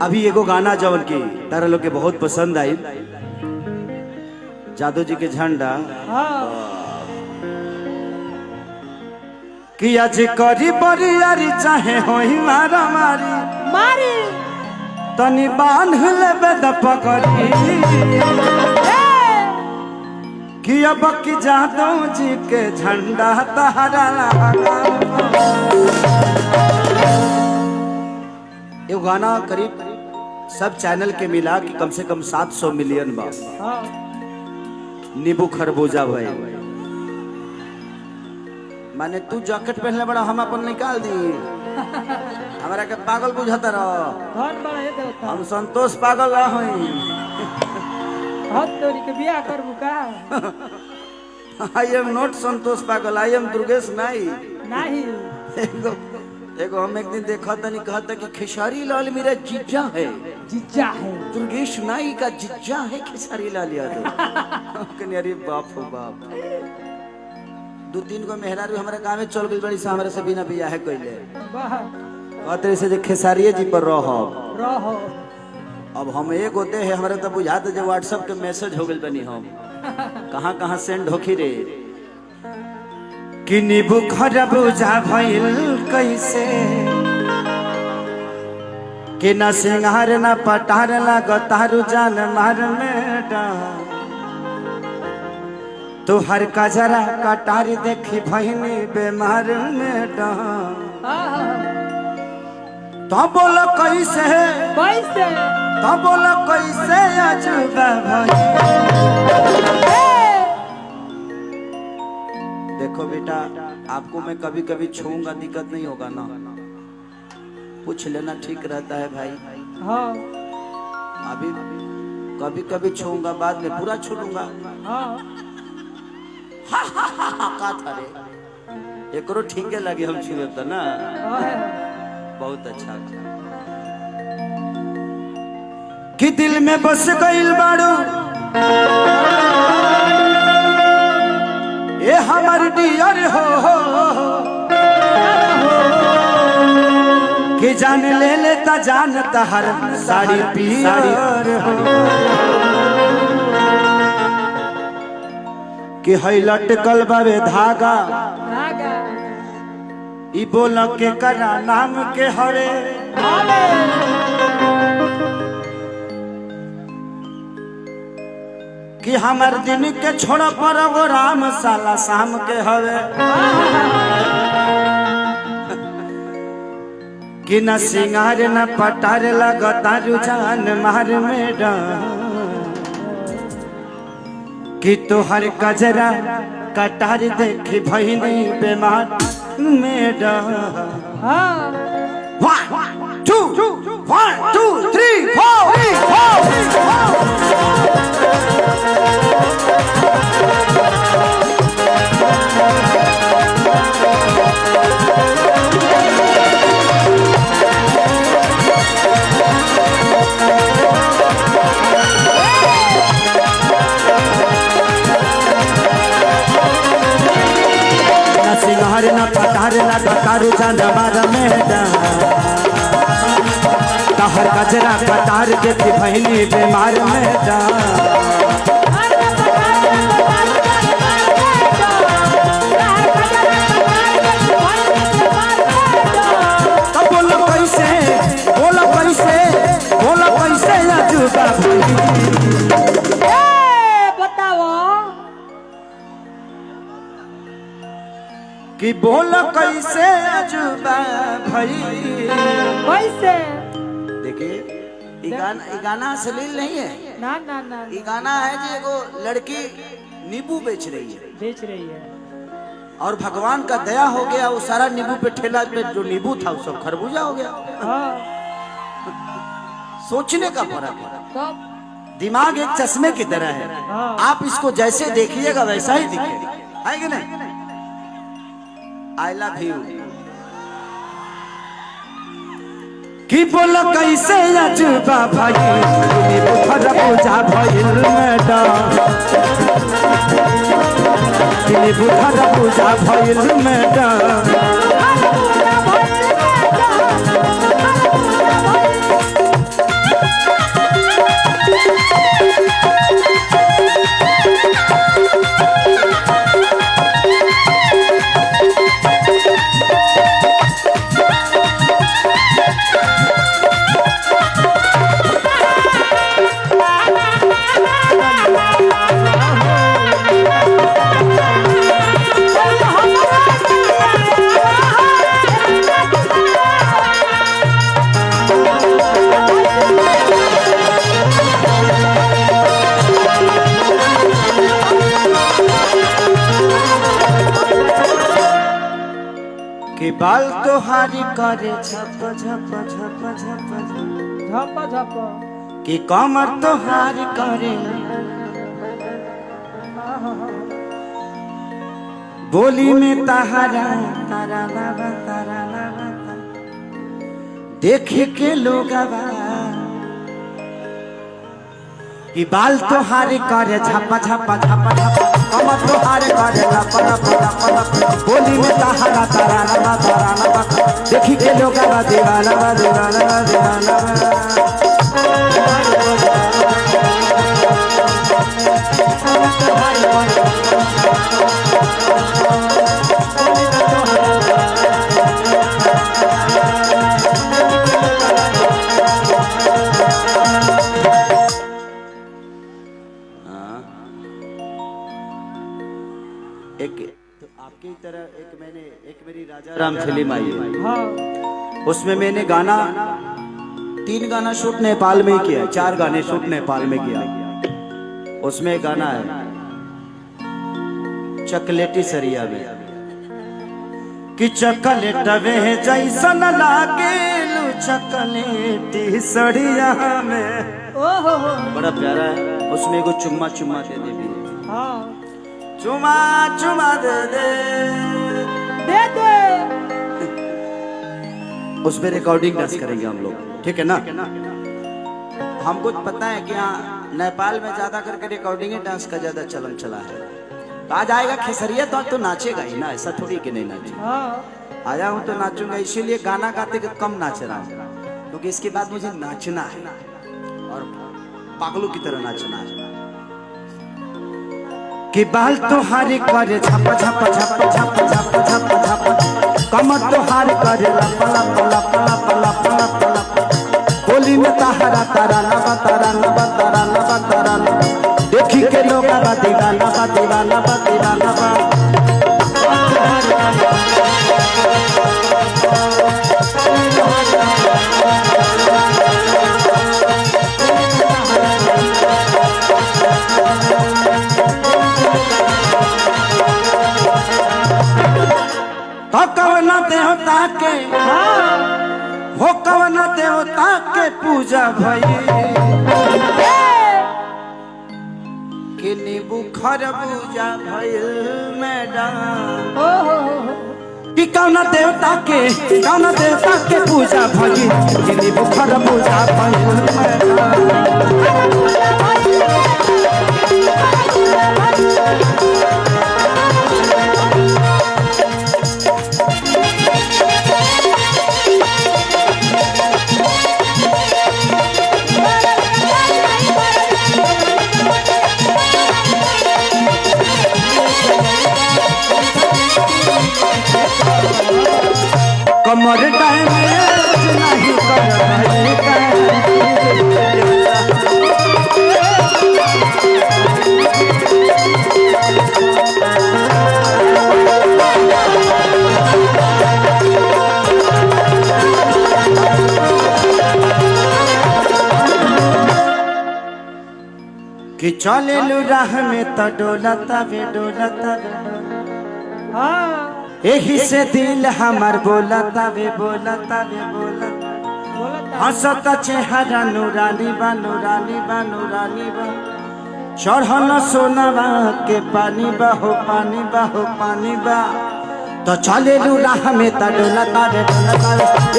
अभी एगो गाना जवन की तारा लोग के बहुत पसंद आई, जादू जी के झंडा कि आज करी बरियारी चाहे होई मारा मारी मारी तनी बांध लेबे द पकड़ी कि अब की जादू जी के झंडा तहरा लगा। ये गाना करीब सब चैनल के मिला कि कम से कम 700 मिलियन बा। नींबू खरबूजा भाई माने तू जैकेट पहनले बड़ा, हम अपन निकाल दी हमारा के पागल बुझाता रहो। हम संतोष पागल रही तोरी के बियाह करबू का? आई एम नॉट संतोष पागल, आई एम दुर्गेश नाई नहीं। एगो हम एक दिन देखा था, नहीं कहता कि खेसारी लाल मेरा जीजा है। जीजा है? दुर्गेश नाई का जीजा है खेसारी लाल यादव। अरे बाप हो बाप, 2-3 गो मेहरारू हमारे गाँव में चल गई बड़ी से हमारे से बिना बियाह है कोई कहते से खेसारिये जी पर रहो। अब हम एक होते हैं हमारे तो बुझाते जब व्हाट्सएप के मैसेज हो गए बनी हम कहाँ सेंड होखी रे कि नींबू खरबूजा भइल कैसे कि न सिंगार न पटार लागतारू जान मार में तू हर कजरा कटारी देखी भइनी बेमार में तो बोलो कैसे कैसे तो बोलो कैसे अजूबा भाई। देखो बेटा, आपको मैं कभी कभी छूऊंगा, दिक्कत नहीं होगा ना, पूछ लेना ठीक रहता है भाई। हाँ। अभी कभी कभी छूऊंगा, बाद में पूरा छू लूंगा। का था रे एकरो ठीके लगे हम छुए तो ना। बहुत अच्छा कि दिल में बस गइल बाड़ू ए हमार डियर हो कि जान ले लेता जानता हर साड़ी पियर हो कि है लटकल बाबे धागा ई बोल के करा नाम के हरे कि हमार दिन के छोड़ पर वो राम साला शाम के हवे कि न सिंगार न पटार लगता रुझान मार में कि तोहर कजरा कटार देखी भइनी बेमार में 1 2 3 4 सिंगार न पटार लगातारू चांद मार में तहर कजरा कटार देखी भइनी बेमार में तो बोलो कैसे अजूबा कि बोल कैसे अजूबा भाई कैसे? देखिए गाना अश्लील नहीं है ना ना ना, ये गाना है जी एगो लड़की नींबू बेच रही है और भगवान का दया हो गया, वो सारा नींबू पे ठेला पे जो नींबू था वो सब खरबूजा हो गया। सोचने का फर्क है, दिमाग एक चश्मे की तरह है, आप इसको जैसे देखिएगा वैसा ही दिखेगा, है कि नहीं? आई लव यू कि बोलो कैसे अजूबा भाई खरबूजा भइल मैडम कि खरबूजा भइल मैडम बाल तोहारी करे झप झप झप झप झप झप कि कमर तोहारी करे बोली में तहारा तारा लावा देख के लोग कि बाल तोहारे करे झपा झपा झपा झपा कमर तोहारे करे लपा लपा लपा लपा बोली में तहारा तारा लबा देखी के लोग दीवाना दीवाना दीवाना आपकी तरह एक मेरी राजा राम फिल्म आई है। हाँ। उसमें मैंने गाना 3 गाना शूट नेपाल में ही किया, 4 गाने शूट नेपाल में किया। उसमें एक गाना है चॉकलेटी सरिया में कि चॉकलेट वे जैसन लागे चॉकलेटी सरिया में। ओहो बड़ा प्यारा है। उसमें एगो चुम्मा चुम्मा दे दे भी। हाँ। चुमा चुमा दे दे उस पे रिकॉर्डिंग डांस करेंगे हम लोग, ठीक है ना। हमको पता है कि यहाँ नेपाल में ज्यादा करके रिकॉर्डिंग डांस का ज्यादा चलन चला है। तो आज आएगा खेसरिया तो नाचेगा ही ना, ऐसा थोड़ी कि नहीं नाचे। आया हूँ तो नाचूंगा, इसीलिए गाना गाते के कम नाच रहा हूँ क्योंकि इसके बाद मुझे नाचना है और पागलों की तरह नाचना है। कि बाल तोहारी करे झप झप झप झप झप झप झप कमर तोहारी करे लप लप लप लप लप लप लप बोली में तहारा तारा नबा तारा नबा तारा नबा तारा देखी के लोग दीवाना दीवाना दीवाना कवना देवता के हो कवना देवता के पूजा भई कि नींबू खरबूजा भइल मैडम। कि कवना देवता के पूजा भई कि नींबू खरबूजा भइल मैडम। कमर डैमेज नहीं कि चले राह में तो डोलता वे यही से दिल हमार बोलता वे बोलता हंसता चेहरा नूरानी बा नूरानी बा नूरानी बा चढ़ल सोनवा के पानी बा हो पानी बा हो पानी बा तो चले राह में तो डोलता वे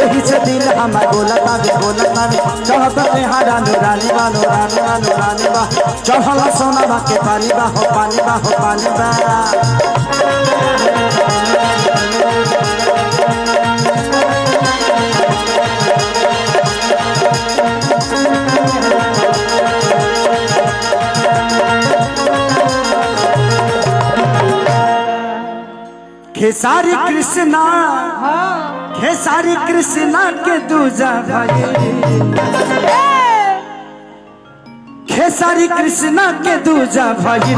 यही से दिल हमार बोलता वे चढ़ता चेहरा नूरानी बा नूरानी बा नूरानी बा चढ़ल सोनवा के पानी बा हो पानी बा हो पानी बा। खेसारी कृष्णा खेसारी कृष्णा के दूजा भाई खेसारी कृष्णा के दूजा भाई